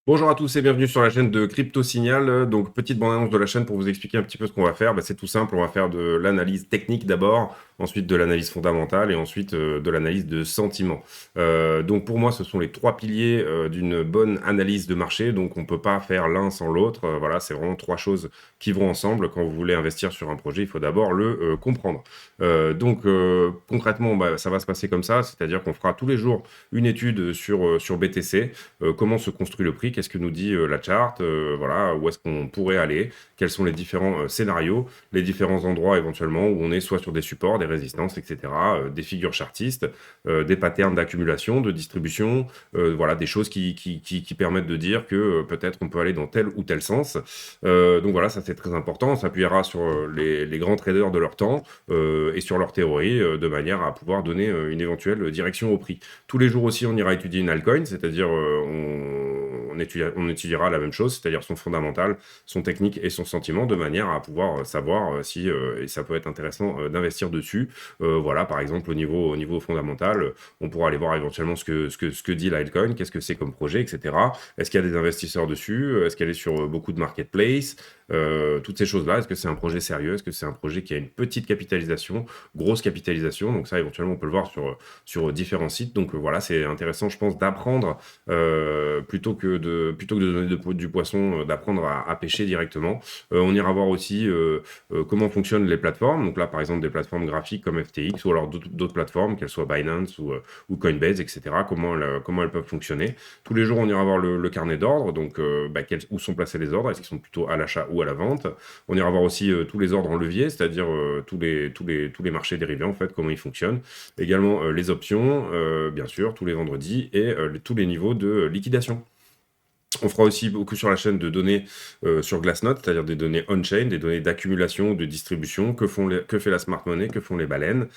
Bonjour à tous et bienvenue sur la chaîne de Crypto Signal. Donc, petite bande-annonce de la chaîne pour vous expliquer un petit peu ce qu'on va faire. C'est tout simple, on va faire de l'analyse technique d'abord, ensuite de l'analyse fondamentale et ensuite de l'analyse de sentiment. Donc, pour moi, ce sont les trois piliers d'une bonne analyse de marché. Donc, on ne peut pas faire l'un sans l'autre. Voilà, c'est vraiment trois choses qui vont ensemble. Quand vous voulez investir sur un projet, il faut d'abord le comprendre. Concrètement, ça va se passer comme ça, c'est-à-dire qu'on fera tous les jours une étude sur BTC, comment se construit le prix, qu'est-ce que nous dit la charte, voilà, où est-ce qu'on pourrait aller, quels sont les différents scénarios, les différents endroits éventuellement où on est soit sur des supports, des résistances, etc., des figures chartistes, des patterns d'accumulation, de distribution, voilà, des choses qui permettent de dire que peut-être on peut aller dans tel ou tel sens. Donc voilà, ça c'est très important. On s'appuiera sur les grands traders de leur temps et sur leur théorie de manière à pouvoir donner une éventuelle direction au prix. Tous les jours aussi, on ira étudier une altcoin, c'est-à-dire on étudiera la même chose, c'est-à-dire son fondamental, son technique et son sentiment, de manière à pouvoir savoir si et ça peut être intéressant d'investir dessus. Voilà, par exemple, au niveau fondamental, on pourra aller voir éventuellement ce que dit l'altcoin, qu'est-ce que c'est comme projet, etc. Est-ce qu'il y a des investisseurs dessus? Est-ce qu'elle est sur beaucoup de marketplace? Toutes ces choses-là, est-ce que c'est un projet sérieux? Est-ce que c'est un projet qui a une petite capitalisation, grosse capitalisation? Donc ça, éventuellement, on peut le voir sur différents sites. Donc voilà, c'est intéressant, je pense, d'apprendre plutôt que de donner du poisson, d'apprendre à pêcher directement. On ira voir aussi comment fonctionnent les plateformes. Donc là, par exemple, des plateformes graphiques comme FTX ou alors d'autres plateformes, qu'elles soient Binance ou Coinbase, etc. Comment elles peuvent fonctionner. Tous les jours, on ira voir le carnet d'ordre. Donc, où sont placés les ordres? Est-ce qu'ils sont plutôt à l'achat ou à la vente? On ira voir aussi tous les ordres en levier, c'est-à-dire tous les marchés dérivés, en fait, comment ils fonctionnent. Également les options, bien sûr, tous les vendredis et tous les niveaux de liquidation. On fera aussi beaucoup sur la chaîne de données sur Glassnode, c'est-à-dire des données on-chain, des données d'accumulation, de distribution, que fait la smart money, que font les baleines,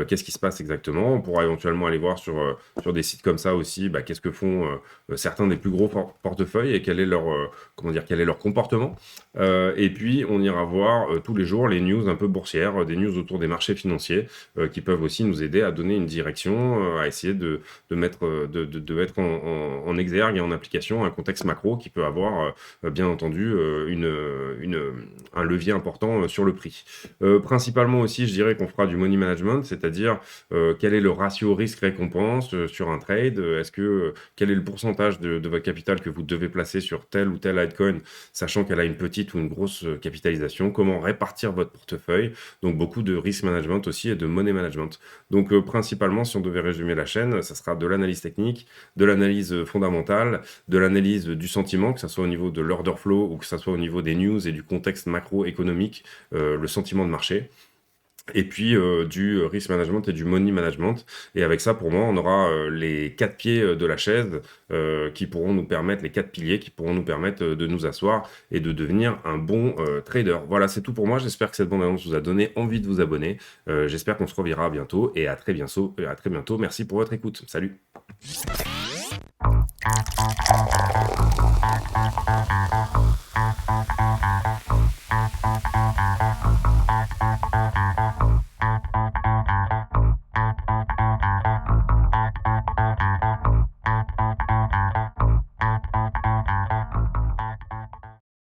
qu'est-ce qui se passe exactement. On pourra éventuellement aller voir sur des sites comme ça aussi, qu'est-ce que font certains des plus gros portefeuilles et quel est leur comportement. Et puis, on ira voir tous les jours les news un peu boursières, des news autour des marchés financiers qui peuvent aussi nous aider à donner une direction, à essayer de mettre en exergue et en application un contexte macro qui peut avoir bien entendu un levier important sur le prix. Principalement aussi, je dirais qu'on fera du money management, c'est-à-dire quel est le ratio risque-récompense sur un trade, quel est le pourcentage de votre capital que vous devez placer sur tel ou tel altcoin, sachant qu'elle a une petite ou une grosse capitalisation, comment répartir votre portefeuille, donc beaucoup de risk management aussi et de money management. Donc principalement, si on devait résumer la chaîne, ça sera de l'analyse technique, de l'analyse fondamentale, de l'analyse du sentiment, que ce soit au niveau de l'order flow ou que ce soit au niveau des news et du contexte macroéconomique, le sentiment de marché. Et puis du risk management et du money management. Et avec ça, pour moi, on aura les quatre pieds de la chaise qui pourront nous permettre, les quatre piliers qui pourront nous permettre de nous asseoir et de devenir un bon trader. Voilà, c'est tout pour moi. J'espère que cette bande-annonce vous a donné envie de vous abonner. J'espère qu'on se reverra bientôt et à très bientôt. Merci pour votre écoute. Salut.